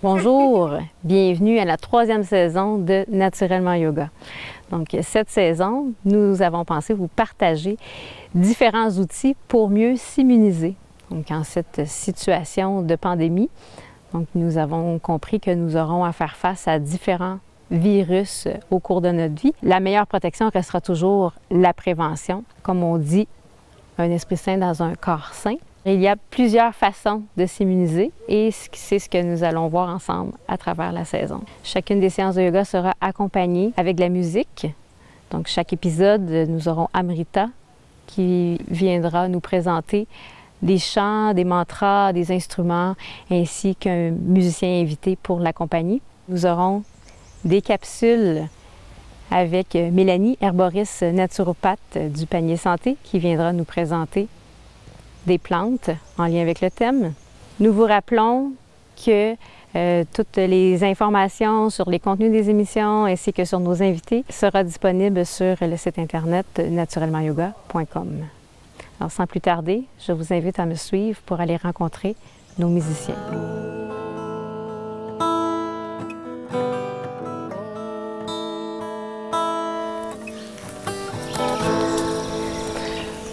Bonjour, bienvenue à la 3e saison de Naturellement Yoga. Donc, cette saison, nous avons pensé vous partager différents outils pour mieux s'immuniser. Donc, en cette situation de pandémie, donc, nous avons compris que nous aurons à faire face à différents virus au cours de notre vie. La meilleure protection restera toujours la prévention. Comme on dit, un esprit sain dans un corps sain. Il y a plusieurs façons de s'immuniser et c'est ce que nous allons voir ensemble à travers la saison. Chacune des séances de yoga sera accompagnée avec de la musique. Donc, chaque épisode, nous aurons Amrita qui viendra nous présenter des chants, des mantras, des instruments, ainsi qu'un musicien invité pour l'accompagner. Nous aurons des capsules avec Mélanie, herboriste naturopathe du Panier Santé, qui viendra nous présenter des plantes en lien avec le thème. Nous vous rappelons que toutes les informations sur les contenus des émissions ainsi que sur nos invités sera disponible sur le site internet naturellementyoga.com. Alors, sans plus tarder, je vous invite à me suivre pour aller rencontrer nos musiciens.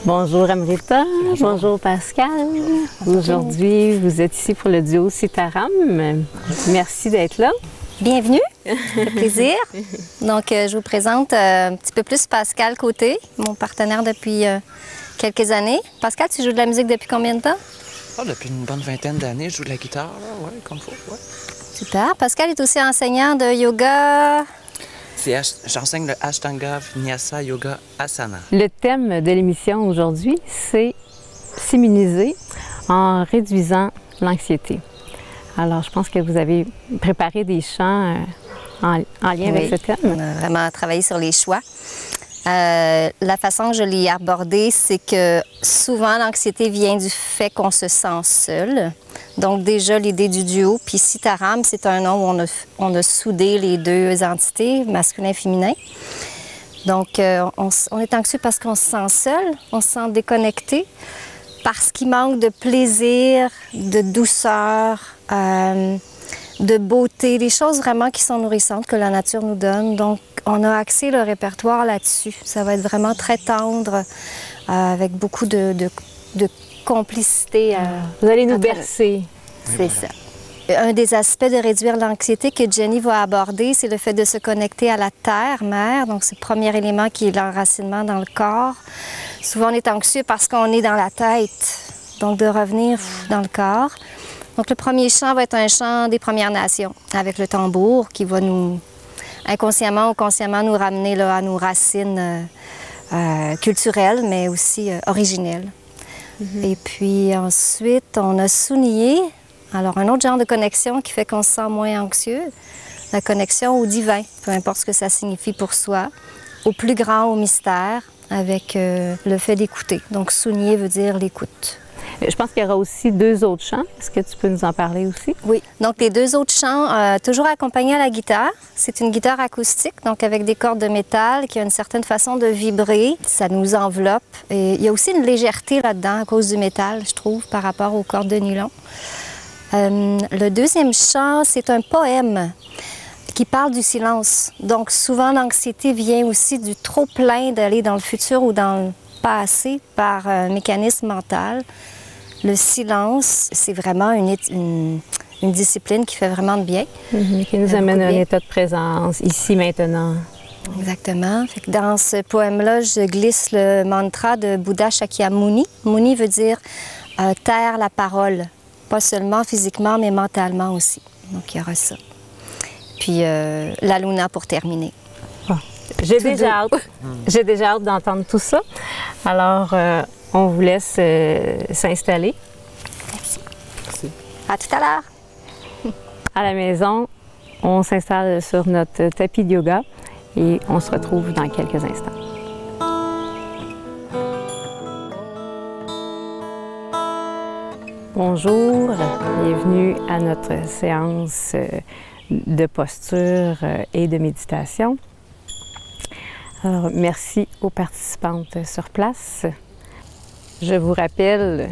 Bonjour Amrita, bonjour Pascal. Aujourd'hui, vous êtes ici pour le duo Sitaram. Merci d'être là. Bienvenue, ça fait plaisir. Donc, je vous présente un petit peu plus Pascal Côté, mon partenaire depuis quelques années. Pascal, tu joues de la musique depuis combien de temps? Depuis une bonne vingtaine d'années, je joue de la guitare, ouais, comme il faut. Ouais. Super. Pascal est aussi enseignant de yoga. J'enseigne le Ashtanga Vinyasa Yoga Asana. Le thème de l'émission aujourd'hui, c'est s'immuniser en réduisant l'anxiété. Alors, je pense que vous avez préparé des chants en lien avec ce thème. On a vraiment travaillé sur les choix. La façon que je l'ai abordé, c'est que souvent l'anxiété vient du fait qu'on se sent seul. Donc déjà l'idée du duo, puis Sitaram, c'est un nom où on a soudé les deux entités, masculin et féminin. Donc on est anxieux parce qu'on se sent seul, on se sent déconnecté, parce qu'il manque de plaisir, de douceur, de beauté, des choses vraiment qui sont nourrissantes que la nature nous donne. Donc, on a axé le répertoire là-dessus. Ça va être vraiment très tendre, avec beaucoup de complicité. Vous allez nous bercer. C'est ça. Un des aspects de réduire l'anxiété que Jenny va aborder, c'est le fait de se connecter à la terre-mère. Donc, c'est le premier élément qui est l'enracinement dans le corps. Souvent, on est anxieux parce qu'on est dans la tête. Donc, de revenir dans le corps. Donc, le premier chant va être un chant des Premières Nations, avec le tambour qui va nous, inconsciemment ou consciemment, nous ramener là, à nos racines culturelles, mais aussi originelles. Et puis ensuite, on a Sunye. Alors, un autre genre de connexion qui fait qu'on se sent moins anxieux, la connexion au divin, peu importe ce que ça signifie pour soi, au plus grand, au mystère, avec le fait d'écouter. Donc, Sunye veut dire l'écoute. Je pense qu'il y aura aussi 2 autres chants. Est-ce que tu peux nous en parler aussi? Oui. Donc, les 2 autres chants, toujours accompagnés à la guitare. C'est une guitare acoustique, donc avec des cordes de métal qui a une certaine façon de vibrer. Ça nous enveloppe. Et il y a aussi une légèreté là-dedans à cause du métal, je trouve, par rapport aux cordes de nylon. Le deuxième chant, c'est un poème qui parle du silence. Donc, souvent, l'anxiété vient aussi du trop-plein d'aller dans le futur ou dans le passé par un mécanisme mental. Le silence, c'est vraiment une discipline qui fait vraiment de bien. Qui nous amène à un état de présence, ici, maintenant. Exactement. Fait que dans ce poème-là, je glisse le mantra de Bouddha Shakyamuni. Muni veut dire taire la parole, pas seulement physiquement, mais mentalement aussi. Donc, il y aura ça. Puis, la Luna pour terminer. J'ai déjà hâte d'entendre tout ça. Alors, on vous laisse s'installer. Merci. À tout à l'heure. À la maison, on s'installe sur notre tapis de yoga et on se retrouve dans quelques instants. Bonjour, bienvenue à notre séance de posture et de méditation. Alors, merci aux participantes sur place. Je vous rappelle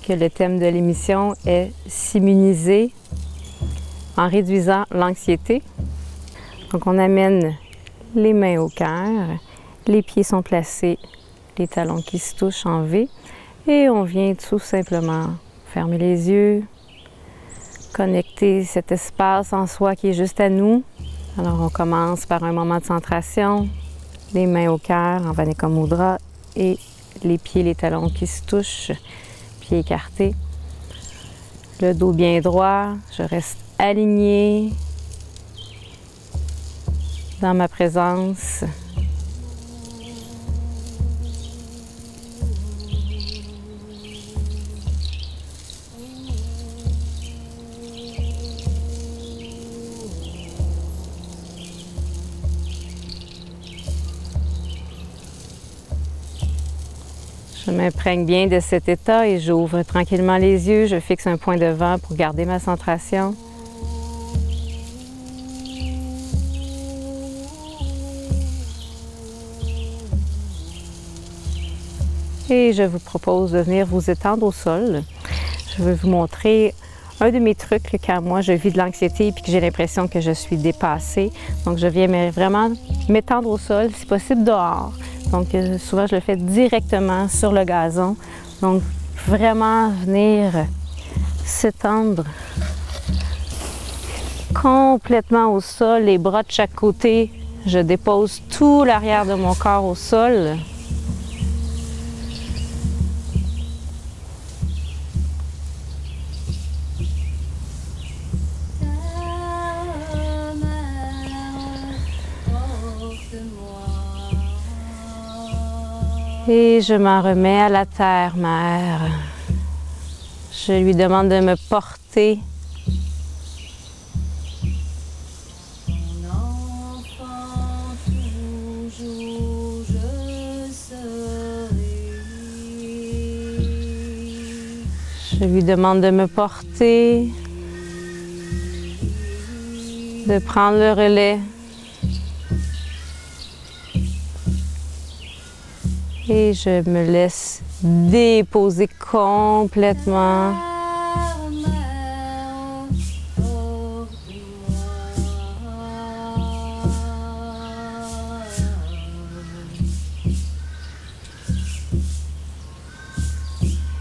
que le thème de l'émission est « S'immuniser en réduisant l'anxiété. Donc on amène les mains au cœur, les pieds sont placés, les talons qui se touchent en V et on vient tout simplement fermer les yeux, connecter cet espace en soi qui est juste à nous. Alors on commence par un moment de centration, les mains au cœur en Vanika Mudra et les pieds, les talons qui se touchent, pieds écartés. Le dos bien droit, je reste alignée dans ma présence. Je m'imprègne bien de cet état et j'ouvre tranquillement les yeux. Je fixe un point de vent pour garder ma centration. Et je vous propose de venir vous étendre au sol. Je vais vous montrer un de mes trucs quand moi je vis de l'anxiété et que j'ai l'impression que je suis dépassée. Donc je viens vraiment m'étendre au sol, si possible dehors. Donc souvent je le fais directement sur le gazon. Donc vraiment venir s'étendre complètement au sol, les bras de chaque côté. Je dépose tout l'arrière de mon corps au sol. Et je m'en remets à la terre, mère. Je lui demande de me porter. Je lui demande de me porter, de prendre le relais. Et je me laisse déposer complètement.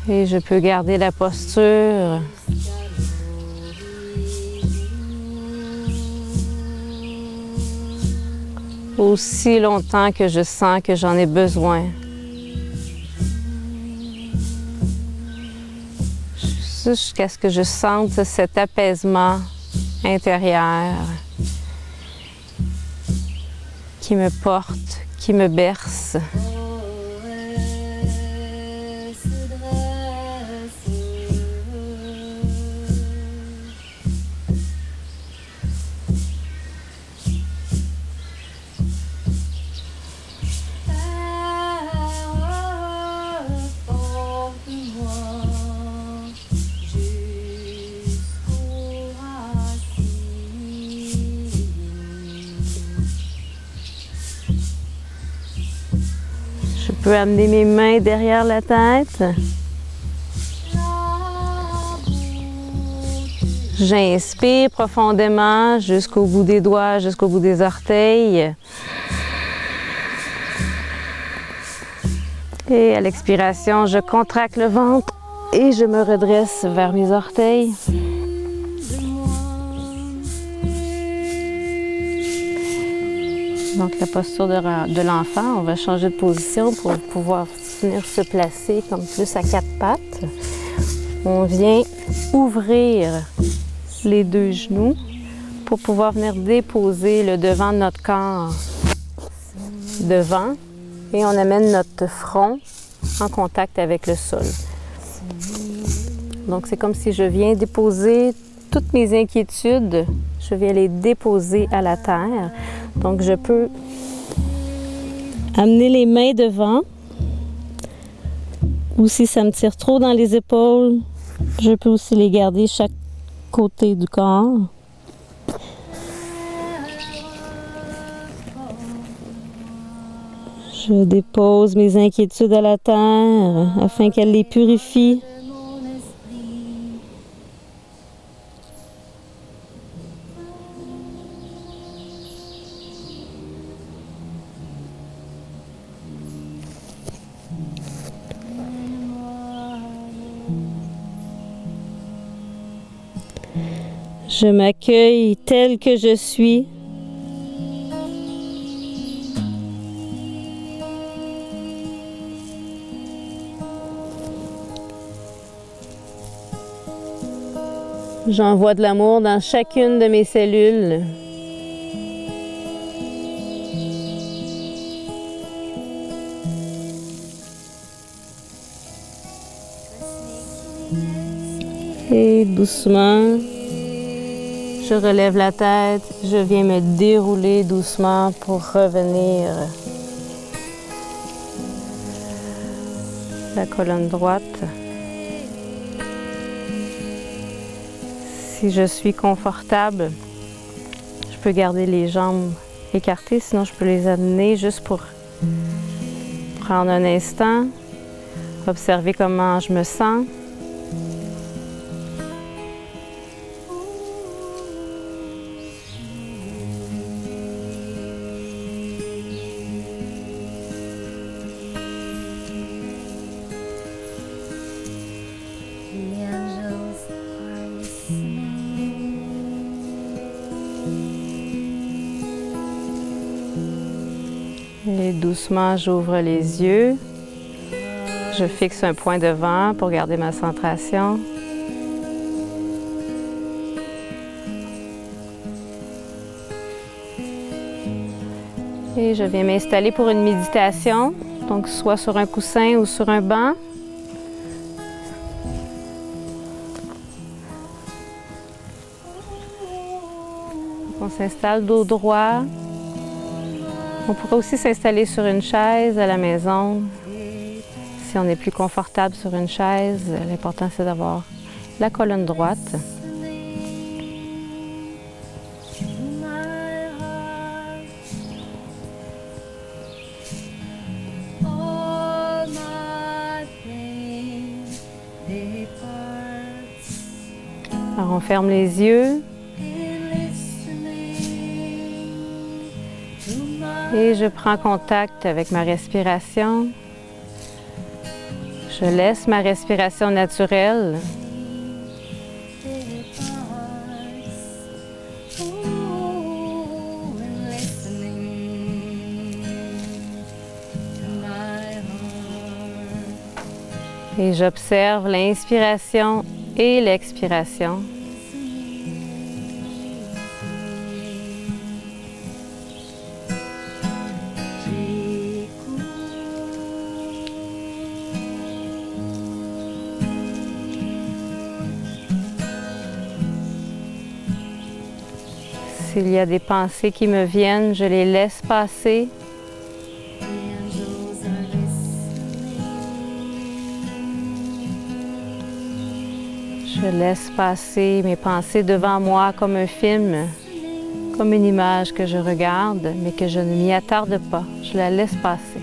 Et je peux garder la posture. Aussi longtemps que je sens que j'en ai besoin. Jusqu'à ce que je sente cet apaisement intérieur qui me porte, qui me berce. Je peux amener mes mains derrière la tête. J'inspire profondément jusqu'au bout des doigts, jusqu'au bout des orteils. Et à l'expiration, je contracte le ventre et je me redresse vers mes orteils. Donc la posture de l'enfant, on va changer de position pour pouvoir venir se placer comme plus à quatre pattes. On vient ouvrir les deux genoux pour pouvoir venir déposer le devant de notre corps devant et on amène notre front en contact avec le sol. Donc c'est comme si je viens déposer toutes mes inquiétudes, je viens les déposer à la terre. Donc je peux amener les mains devant ou si ça me tire trop dans les épaules, je peux aussi les garder chaque côté du corps. Je dépose mes inquiétudes à la terre afin qu'elle les purifie. Je m'accueille tel que je suis. J'envoie de l'amour dans chacune de mes cellules. Et doucement, je relève la tête, je viens me dérouler doucement pour revenir. La colonne droite. Si je suis confortable, je peux garder les jambes écartées, sinon je peux les amener juste pour prendre un instant, observer comment je me sens. Et doucement, j'ouvre les yeux. Je fixe un point devant pour garder ma centration. Et je viens m'installer pour une méditation, donc soit sur un coussin ou sur un banc. On s'installe dos droit. On pourrait aussi s'installer sur une chaise à la maison. Si on est plus confortable sur une chaise, l'important c'est d'avoir la colonne droite. Alors on ferme les yeux. Et je prends contact avec ma respiration. Je laisse ma respiration naturelle. Et j'observe l'inspiration et l'expiration. S'il y a des pensées qui me viennent, je les laisse passer. Je laisse passer mes pensées devant moi comme un film, comme une image que je regarde, mais que je ne m'y attarde pas. Je la laisse passer.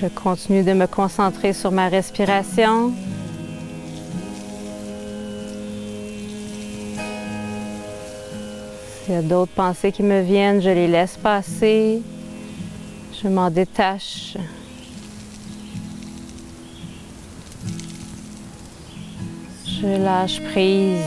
Je continue de me concentrer sur ma respiration. S'il y a d'autres pensées qui me viennent, je les laisse passer. Je m'en détache. Je lâche prise.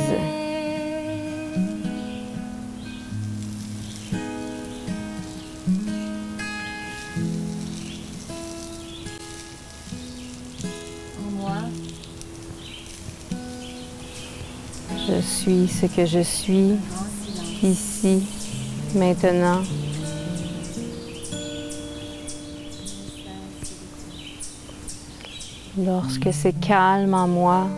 Je suis ce que je suis, ici, maintenant. Lorsque c'est calme en moi,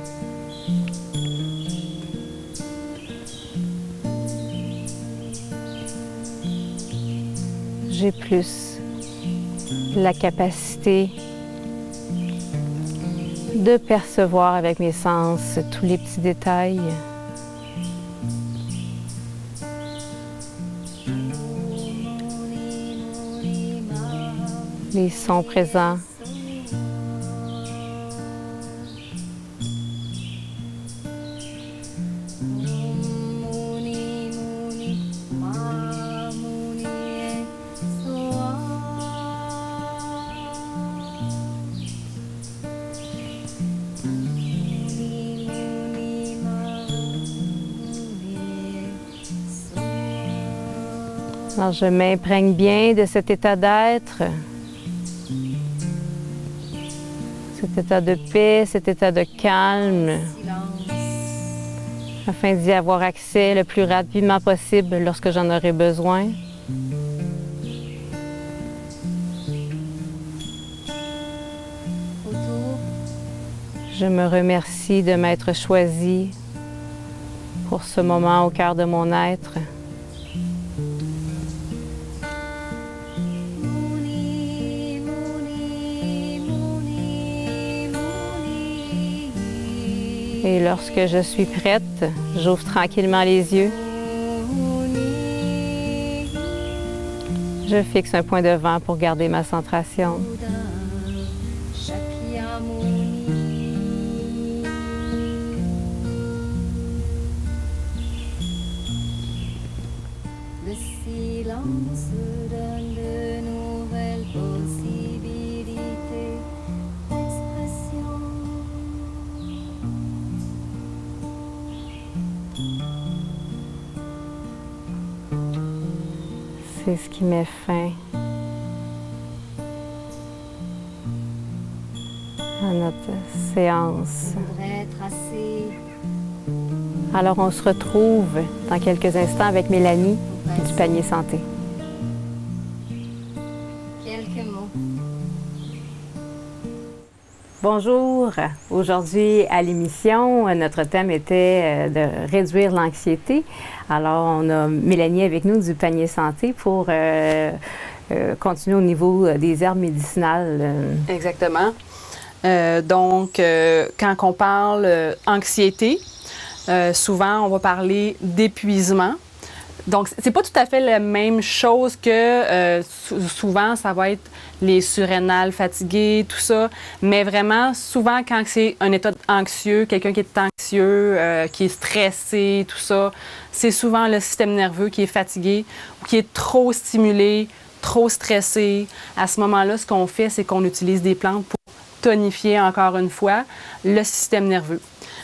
j'ai plus la capacité de percevoir avec mes sens tous les petits détails. Les sons présents. Alors, je m'imprègne bien de cet état d'être, cet état de paix, cet état de calme, afin d'y avoir accès le plus rapidement possible lorsque j'en aurai besoin. Je me remercie de m'être choisie pour ce moment au cœur de mon être. Et lorsque je suis prête, j'ouvre tranquillement les yeux. Je fixe un point de vent pour garder ma centration. Le silence donne de nouvelles possibilités d'expression. C'est ce qui met fin à notre séance. Faudrait être assez Alors, on se retrouve dans quelques instants avec Mélanie du Panier Santé. quelques mots. Bonjour. Aujourd'hui, à l'émission, notre thème était de réduire l'anxiété. Alors, on a Mélanie avec nous du Panier Santé pour continuer au niveau des herbes médicinales. Exactement. Donc, quand on parle anxiété, souvent, on va parler d'épuisement. Donc, c'est pas tout à fait la même chose que souvent, ça va être les surrénales fatigués, tout ça. Mais vraiment, souvent, quand c'est un état anxieux, quelqu'un qui est anxieux, qui est stressé, tout ça, c'est souvent le système nerveux qui est fatigué ou qui est trop stimulé, trop stressé. À ce moment-là, ce qu'on fait, c'est qu'on utilise des plantes pour tonifier, encore une fois, le système nerveux.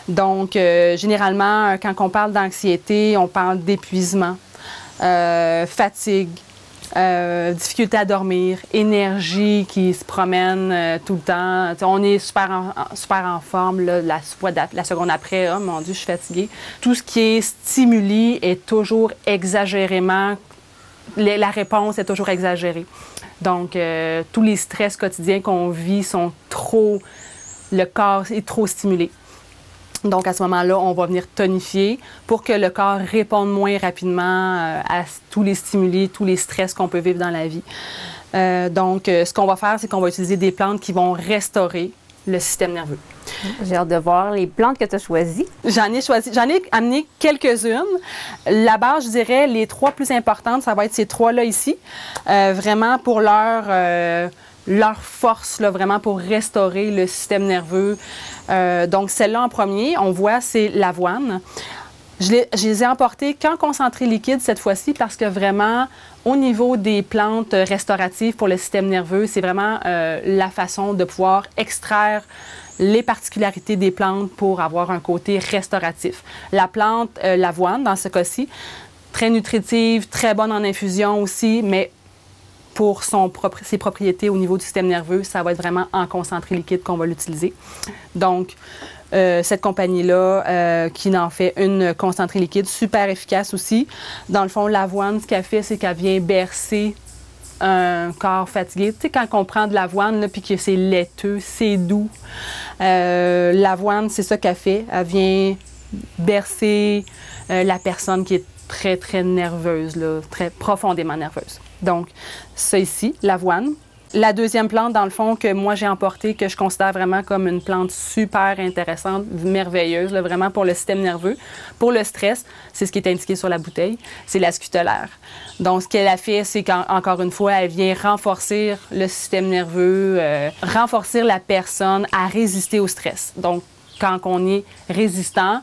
Donc, généralement, quand on parle d'anxiété, on parle d'épuisement, fatigue, difficulté à dormir, énergie qui se promène tout le temps. T'sais, on est super en forme, là, la seconde après, oh mon Dieu, je suis fatiguée. Tout ce qui est stimuli est toujours exagérément, la réponse est toujours exagérée. Donc, tous les stress quotidiens qu'on vit sont trop, le corps est trop stimulé. Donc, à ce moment-là, on va venir tonifier pour que le corps réponde moins rapidement à tous les stimuli, tous les stress qu'on peut vivre dans la vie. Donc, ce qu'on va faire, c'est qu'on va utiliser des plantes qui vont restaurer le système nerveux. J'ai hâte de voir les plantes que tu as choisies. J'en ai amené quelques-unes. Là-bas, je dirais, les trois plus importantes, ça va être ces trois-là ici, vraiment pour leur force, là, vraiment pour restaurer le système nerveux. Donc, celle-là en premier, on voit, c'est l'avoine. Je les ai emportées qu'en concentré liquide cette fois-ci parce que vraiment, au niveau des plantes restauratives pour le système nerveux, c'est vraiment la façon de pouvoir extraire les particularités des plantes pour avoir un côté restauratif. La plante, l'avoine, dans ce cas-ci, très nutritive, très bonne en infusion aussi, mais pour ses propriétés au niveau du système nerveux, ça va être vraiment en concentré liquide qu'on va l'utiliser. Donc, cette compagnie-là qui en fait une concentrée liquide super efficace aussi. Dans le fond, l'avoine, ce qu'elle fait, c'est qu'elle vient bercer un corps fatigué. Tu sais, quand on prend de l'avoine, puis que c'est laiteux, c'est doux, l'avoine, c'est ça qu'elle fait. Elle vient bercer la personne qui est très, très nerveuse, là, très profondément nerveuse. Donc, ça ici, l'avoine. La deuxième plante, dans le fond, que moi j'ai emportée, que je considère vraiment comme une plante super intéressante, merveilleuse, là, vraiment pour le système nerveux, pour le stress, c'est ce qui est indiqué sur la bouteille, c'est la scutellaire. Donc, ce qu'elle a fait, c'est qu'encore une fois, elle vient renforcer le système nerveux, renforcer la personne à résister au stress. Donc, quand on est résistant,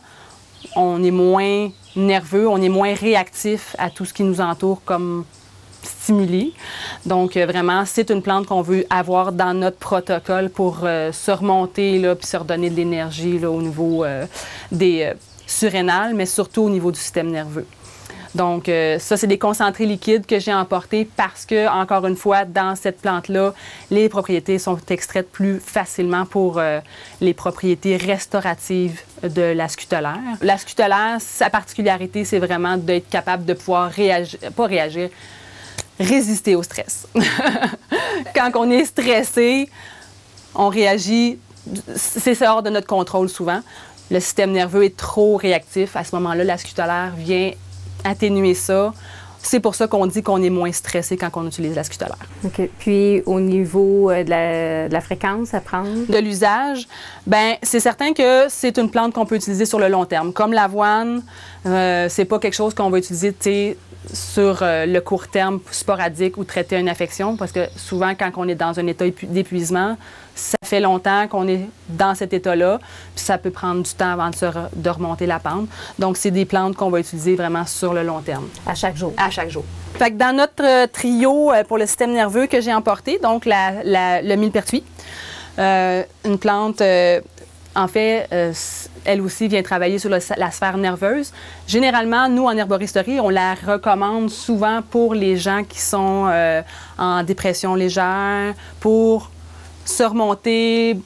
on est moins nerveux, on est moins réactif à tout ce qui nous entoure comme stimuli. Donc, vraiment, c'est une plante qu'on veut avoir dans notre protocole pour se remonter, là, puis se redonner de l'énergie là, au niveau des surrénales, mais surtout au niveau du système nerveux. Donc, ça, c'est des concentrés liquides que j'ai emportés parce que, encore une fois, dans cette plante-là, les propriétés sont extraites plus facilement pour les propriétés restauratives de la scutellaire. La scutellaire, sa particularité, c'est vraiment d'être capable de pouvoir résister au stress. Quand on est stressé, on réagit, c'est hors de notre contrôle souvent. Le système nerveux est trop réactif. À ce moment-là, la scutellaire vient atténuer ça. C'est pour ça qu'on dit qu'on est moins stressé quand on utilise la scutellaire. OK. Puis, au niveau de la fréquence à prendre? De l'usage, bien, c'est certain que c'est une plante qu'on peut utiliser sur le long terme. Comme l'avoine, c'est pas quelque chose qu'on va utiliser, tu sais, sur le court terme sporadique ou traiter une affection, parce que souvent, quand on est dans un état d'épuisement, ça fait longtemps qu'on est dans cet état-là, puis ça peut prendre du temps avant de remonter la pente. Donc, c'est des plantes qu'on va utiliser vraiment sur le long terme. À chaque jour? À chaque jour. Fait que dans notre trio pour le système nerveux que j'ai emporté, donc le millepertuis, une plante... En fait, elle aussi vient travailler sur la sphère nerveuse. Généralement, nous, en herboristerie, on la recommande souvent pour les gens qui sont en dépression légère, pour se remonter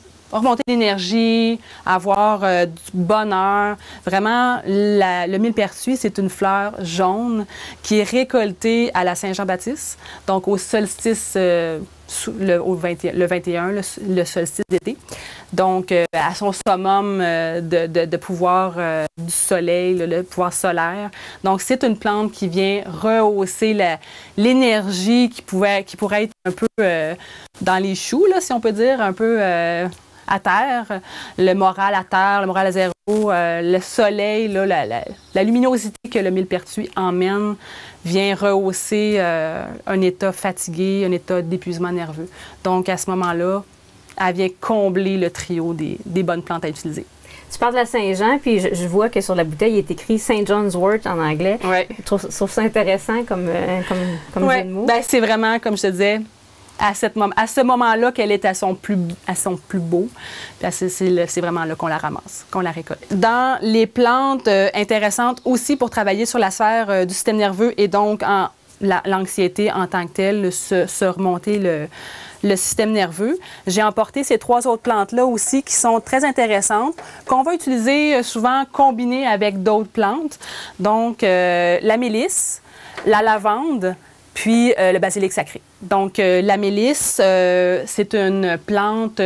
l'énergie, avoir du bonheur. Vraiment, le millepertuis, c'est une fleur jaune qui est récoltée à la Saint-Jean-Baptiste, donc au solstice, le 21, le solstice d'été. Donc, à son summum de pouvoir du soleil, le pouvoir solaire. Donc, c'est une plante qui vient rehausser l'énergie qui pourrait être un peu dans les choux, là, si on peut dire, un peu à terre, le moral à terre, le moral à zéro, le soleil, là, la luminosité que le millepertuis emmène vient rehausser un état fatigué, un état d'épuisement nerveux. Donc, à ce moment-là, elle vient combler le trio des bonnes plantes à utiliser. Tu parles de la Saint-Jean, puis je vois que sur la bouteille, il est écrit St. John's wort en anglais. Ouais. Je trouve ça intéressant comme ouais. jeu de mots. Ben, c'est vraiment, comme je te disais, à ce moment-là qu'elle est à son plus beau. C'est vraiment là qu'on la ramasse, qu'on la récolte. Dans les plantes intéressantes aussi pour travailler sur la sphère du système nerveux et donc l'anxiété en tant que telle, se remonter le système nerveux. J'ai emporté ces 3 autres plantes-là aussi qui sont très intéressantes, qu'on va utiliser souvent combinées avec d'autres plantes. Donc, la mélisse, la lavande, puis le basilic sacré. Donc, la mélisse, c'est une plante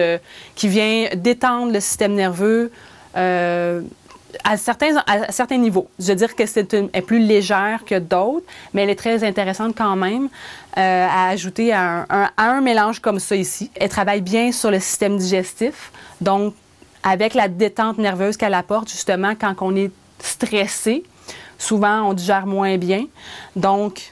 qui vient détendre le système nerveux à certains niveaux. Je veux dire que elle est plus légère que d'autres, mais elle est très intéressante quand même à ajouter à un mélange comme ça ici. Elle travaille bien sur le système digestif, donc avec la détente nerveuse qu'elle apporte, justement, quand on est stressé, souvent on digère moins bien. Donc,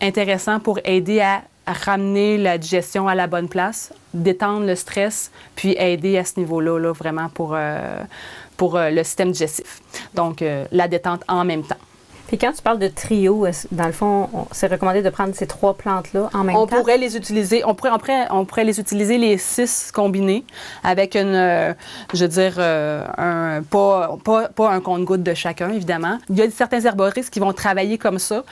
intéressant pour aider à ramener la digestion à la bonne place, détendre le stress, puis aider à ce niveau-là, là, vraiment pour le système digestif. Donc, la détente en même temps. Puis quand tu parles de trio, dans le fond, c'est recommandé de prendre ces 3 plantes-là en même temps? On pourrait les utiliser, on pourrait les utiliser les 6 combinés avec pas un compte-gouttes de chacun, évidemment. Il y a certains herboristes qui vont travailler comme ça.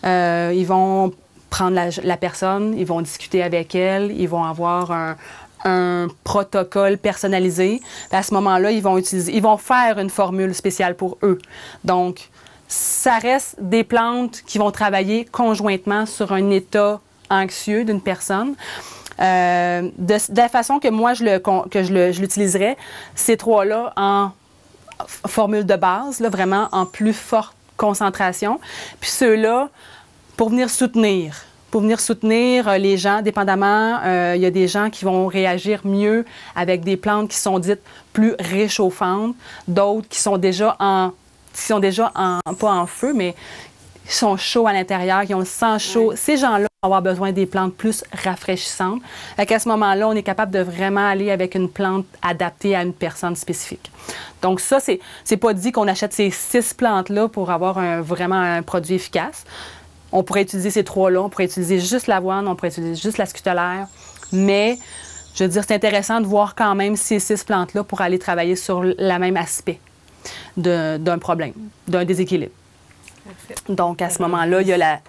Ils vont prendre la personne, ils vont discuter avec elle, ils vont avoir un protocole personnalisé. À ce moment-là, ils vont faire une formule spéciale pour eux. Donc, ça reste des plantes qui vont travailler conjointement sur un état anxieux d'une personne. De la façon que moi, je l'utiliserais, ces 3-là en formule de base, là, vraiment en plus forte concentration. Puis ceux-là, pour venir soutenir les gens, dépendamment, il y a des gens qui vont réagir mieux avec des plantes qui sont dites plus réchauffantes, d'autres qui sont déjà pas en feu, mais ils sont chauds à l'intérieur, qui ont le sang chaud. Oui. Ces gens-là vont avoir besoin des plantes plus rafraîchissantes. Fait qu'à ce moment-là, on est capable de vraiment aller avec une plante adaptée à une personne spécifique. Donc ça, c'est pas dit qu'on achète ces 6 plantes-là pour avoir vraiment un produit efficace. On pourrait utiliser ces 3-là, on pourrait utiliser juste l'avoine, on pourrait utiliser juste la scutellaire, mais je veux dire, c'est intéressant de voir quand même ces 6 plantes-là pour aller travailler sur le même aspect d'un problème, d'un déséquilibre. Donc, à ce moment-là, il y a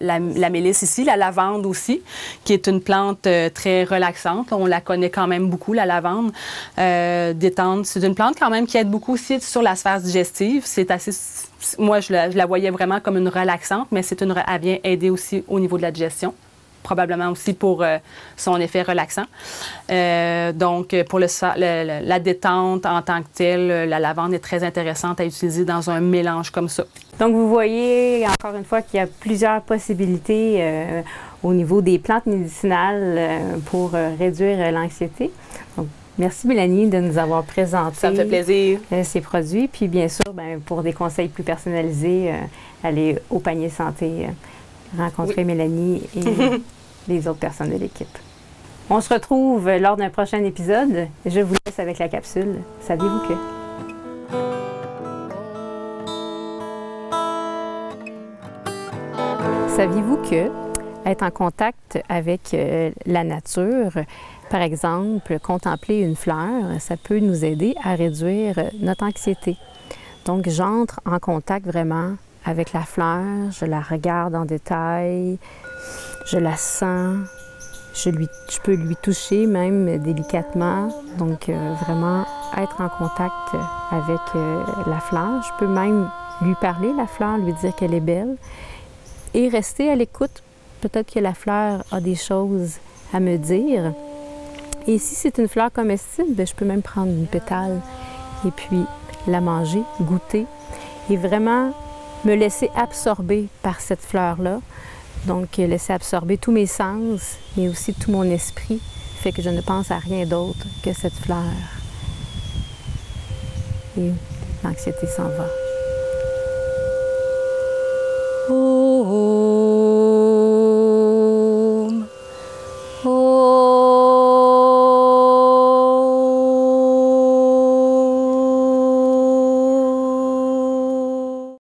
la mélisse ici, la lavande aussi, qui est une plante très relaxante. On la connaît quand même beaucoup, la lavande. Détente, c'est une plante quand même qui aide beaucoup aussi sur la sphère digestive. C'est assez... Moi, je la voyais vraiment comme une relaxante, mais elle vient aider aussi au niveau de la digestion. Probablement aussi pour son effet relaxant. Donc, pour la détente en tant que telle, la lavande est très intéressante à utiliser dans un mélange comme ça. Donc, vous voyez encore une fois qu'il y a plusieurs possibilités au niveau des plantes médicinales pour réduire l'anxiété. Donc, merci Mélanie de nous avoir présenté Ça me fait plaisir. Ces produits. Puis, bien sûr, pour des conseils plus personnalisés, allez au panier santé, rencontrer Mélanie et les autres personnes de l'équipe. On se retrouve lors d'un prochain épisode. Je vous laisse avec la capsule. Saviez-vous que? Saviez-vous que être en contact avec la nature, par exemple, contempler une fleur, ça peut nous aider à réduire notre anxiété. Donc, j'entre en contact vraiment avec la fleur, je la regarde en détail, je la sens, je peux lui toucher même délicatement. Donc, vraiment être en contact avec la fleur. Je peux même lui parler, la fleur, lui dire qu'elle est belle et rester à l'écoute. Peut-être que la fleur a des choses à me dire. Et si c'est une fleur comestible, je peux même prendre une pétale et puis la manger, goûter et vraiment me laisser absorber par cette fleur-là. Donc, laisser absorber tous mes sens, mais aussi tout mon esprit, fait que je ne pense à rien d'autre que cette fleur. Et l'anxiété s'en va.